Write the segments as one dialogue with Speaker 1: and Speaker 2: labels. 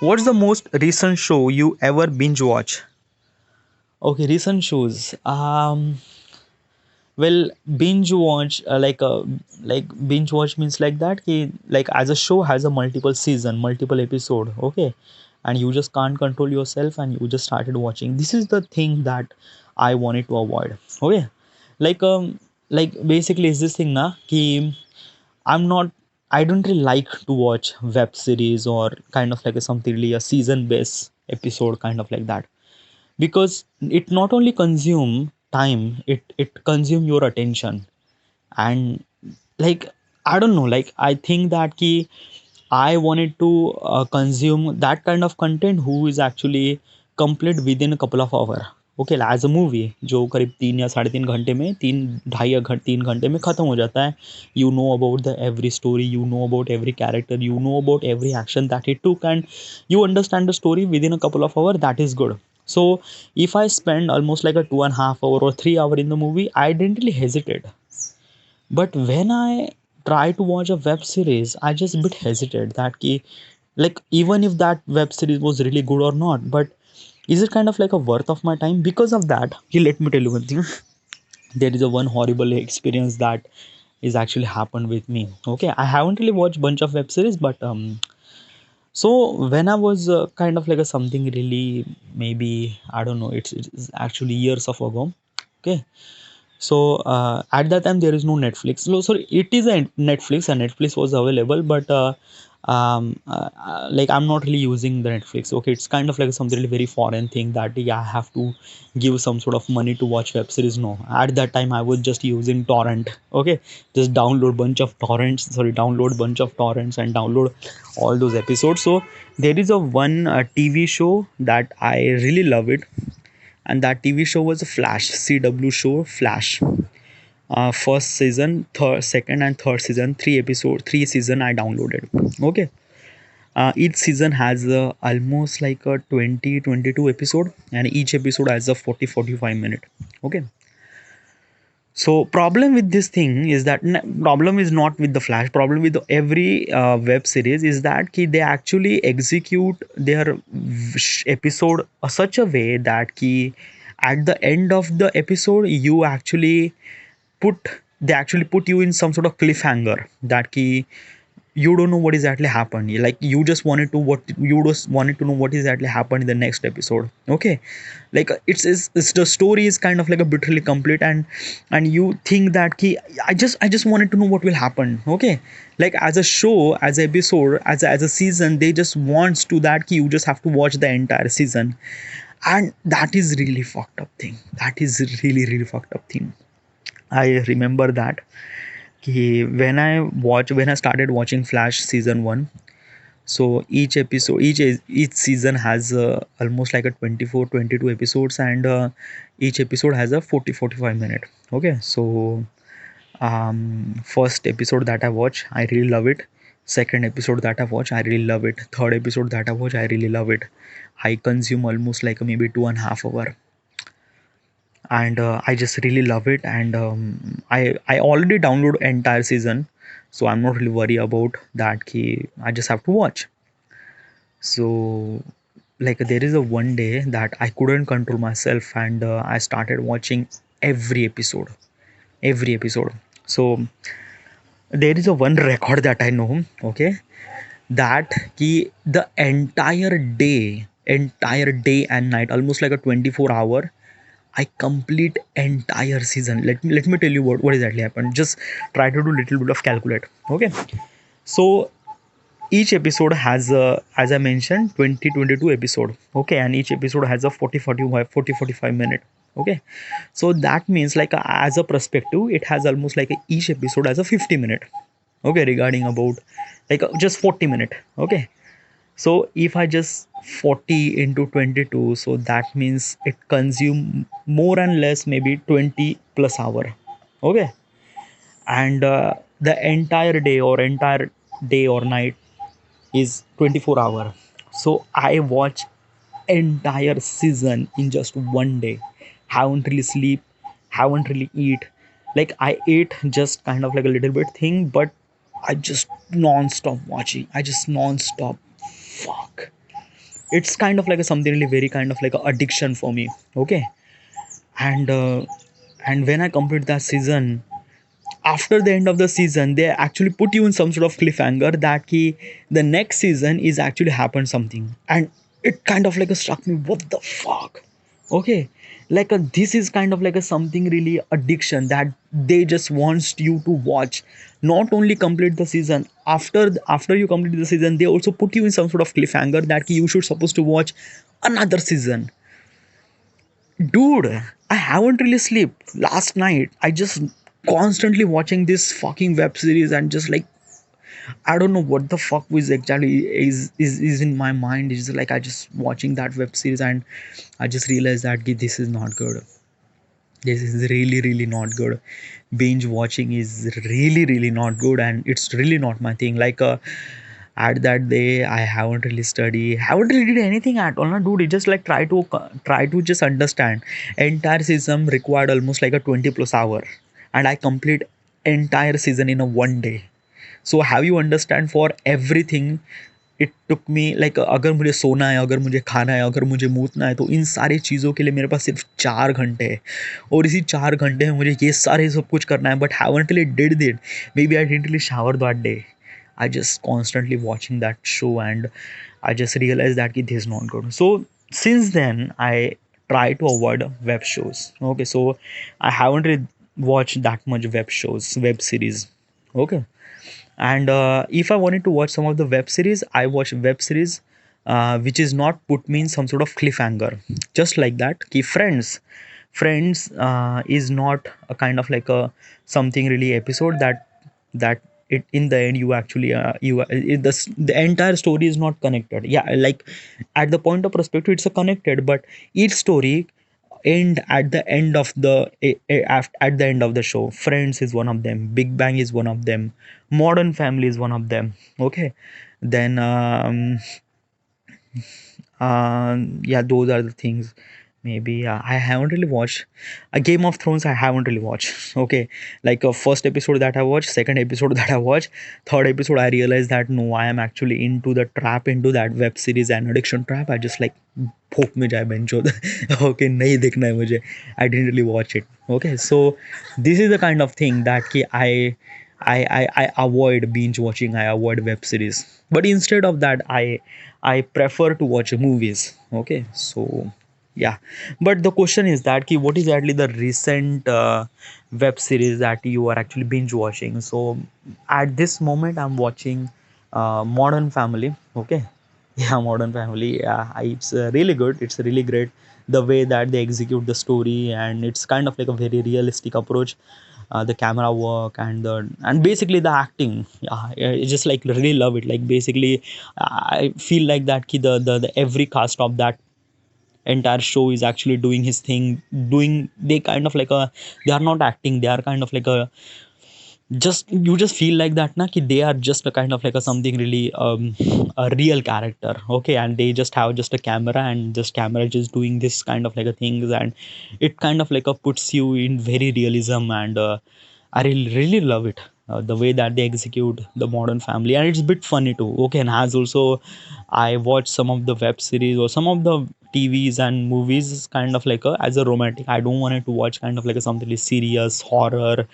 Speaker 1: What's the most recent show you ever binge watch? Okay, recent shows. Well, binge watch like binge watch means like that. Like as a show has a multiple season, multiple episode. Okay, and you just can't control yourself, and you just started watching. This is the thing that I wanted to avoid. Okay, like like basically is this thing na ki I'm not. I don't really like to watch web series or kind of like a something really a season based episode kind of like that, because it not only consume time, it consume your attention. And like I don't know, like I think that ki I wanted to consume that kind of content who is actually complete within a couple of hours. Okay as a movie जो करीब 3 या 3.5 घंटे में 3 2.5 3 घंटे में ख़त्म हो जाता है. You know about the every story, you know about every character, you know about every action that he took, and you understand the story within a couple of hours. That is good. So if I spend almost like a 2.5 hour or 3 hour in the movie, I didn't really hesitate. But when I try to watch a web series, I just bit hesitate that ki, like even if that web series was really good or not, but is it kind of like a worth of my time? Because of that, let me tell you one thing. There is a one horrible experience that is actually happened with me. Okay, I haven't really watched bunch of web series, but so when I was kind of like a something really, maybe I don't know, it's actually years of ago. Okay, so at that time there is no Netflix. No, sorry, it is a Netflix, and Netflix was available, but like I'm not really using the Netflix. Okay, it's kind of like something really very foreign thing that yeah, I have to give some sort of money to watch web series. No, at that time I was just using torrent. Okay, just download bunch of torrents and download all those episodes. So there is a one TV show that I really love it, and that TV show was a Flash, CW show Flash. First season, third, second, and third season, 3 season I downloaded. Okay, each season has almost like a 20 22 episode, and each episode has a 40 45 minute. Okay, so problem with this thing is that problem is not with the Flash. Problem with every web series is that ki they actually execute their episode such a way that ki at the end of the episode you actually put they actually put you in some sort of cliffhanger that ki you don't know what exactly happened. Like you just wanted to know what exactly happened in the next episode. Okay, like it's the story is kind of like a bit really complete, and you think that ki I just wanted to know what will happen. Okay, like as a show, as an episode, as a season, they just wants to that ki you just have to watch the entire season, and that is really fucked up thing. That is really fucked up thing. I remember that when I started watching Flash season 1. So each season has almost like a 24 22 episodes, and each episode has a 40 45 minute. Okay, so first episode that I watch, I really love it. Second episode that I watch, I really love it. Third episode that I watch, I really love it. I consume almost like maybe 2.5 hour, and I just really love it. And I already download entire season, so I'm not really worried about that key. I just have to watch. So like there is a one day that I couldn't control myself, and I started watching every episode, every episode. So there is a one record that I know. Okay, that ki the entire day and night, almost like a 24 hour, I complete entire season. Let me tell you what exactly happened. Just try to do little bit of calculate. Okay, so each episode has as I mentioned 20 22 episode. Okay, and each episode has a 40 45 minute. Okay, so that means like as a perspective, it has almost like each episode has a 50 minute. Okay, regarding about like just 40 minute. Okay, so if I just 40 into 22, so that means it consume more and less maybe 20 plus hour. Okay, and the entire day or night is 24 hour. So I watch entire season in just one day. Haven't really sleep, haven't really eat. Like I ate just kind of like a little bit thing, but I just non-stop watching. I just non-stop. Fuck. it's kind of like a something really very kind of like a addiction for me. Okay. And when I complete that season, after the end of the season they actually put you in some sort of cliffhanger that key the next season is actually happened something, and it kind of like a struck me, what the fuck. Okay. Like this is kind of like a something really addiction that they just wants you to watch, not only complete the season. After you complete the season they also put you in some sort of cliffhanger that you should supposed to watch another season. Dude, I haven't really slept last night. I just constantly watching this fucking web series and just like I don't know what the fuck was exactly is in my mind. It's like I just watching that web series and I just realized that this is not good. This is really really not good. Binge watching is really not good, and it's really not my thing. Like at that day I haven't really studied, haven't really did anything at all. No, dude, it just like try to just understand. Entire season required almost like a 20 plus hour, and I complete entire season in a one day. So have you understand, for everything it took me like अगर मुझे सोना है, अगर मुझे खाना है, अगर मुझे मूतना है, तो इन सारी चीज़ों के लिए मेरे पास सिर्फ 4 घंटे है, और इसी 4 घंटे में मुझे ये सारे सब कुछ करना है. But haven't really did that. Maybe I didn't really shower that day. I just constantly watching that show, and I just realized that this is not good. So since then I try to avoid web shows. Okay, so I haven't really watched that much web shows, web series. Okay. And if I wanted to watch some of the web series, I watch web series which is not put me in some sort of cliffhanger. Just like that key friends is not a kind of like a something really episode that it in the end you actually the entire story is not connected. Yeah, like at the point of perspective it's a connected, but each story end at the end of at the end of the show. Friends is one of them, Big Bang is one of them, Modern Family is one of them. Okay. Then yeah, those are the things. Maybe I haven't really watched a Game of Thrones. I haven't really watched. Okay, like a first episode that I watched, second episode that I watched, third episode I realized that no, I am actually into the trap, into that web series and addiction trap. I just like भोक में जाए बेंचो. Okay, नहीं देखना है मुझे. I didn't really watch it. Okay, so this is the kind of thing that कि I avoid binge watching. I avoid web series, but instead of that I prefer to watch movies. Okay, so yeah. But the question is that ki, what is actually the recent web series that you are actually binge watching? So at this moment I'm watching Modern Family. Okay. Yeah, Modern Family. Yeah, it's really good. It's really great the way that they execute the story, and it's kind of like a very realistic approach. The camera work and basically the acting. Yeah, I just like really love it. Like basically I feel like that ki the every cast of that entire show is actually doing his thing, doing they kind of like a, they are not acting, they are kind of like a, just you just feel like that na ki they are just a kind of like a something really a real character. Okay, and they just have just a camera, and just camera just doing this kind of like a things, and it kind of like a puts you in very realism. And I really love it, the way that they execute the Modern Family, and it's a bit funny too. Okay, and as also I watch some of the web series or some of the TVs and movies kind of like a, as a romantic. I don't want it to watch kind of like a something like serious horror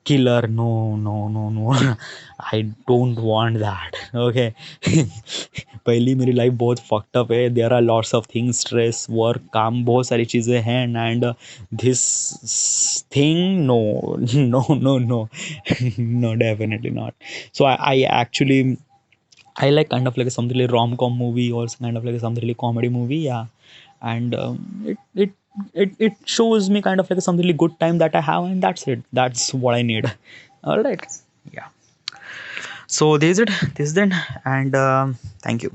Speaker 1: killer. No, no, no, no. I don't want that. Okay. पहली मेरी life बहुत fucked up है. There are lots of things, stress, work, काम, बहुत सारी चीज़ें हैं. And this thing, no, no, no, no, no, definitely not. So I actually I like kind of like something like rom-com movie, or kind of like something like comedy movie. Yeah. And it shows me kind of like something really good time that I have, and that's it. That's what I need. All right. Yeah. So this is it. This then, and thank you.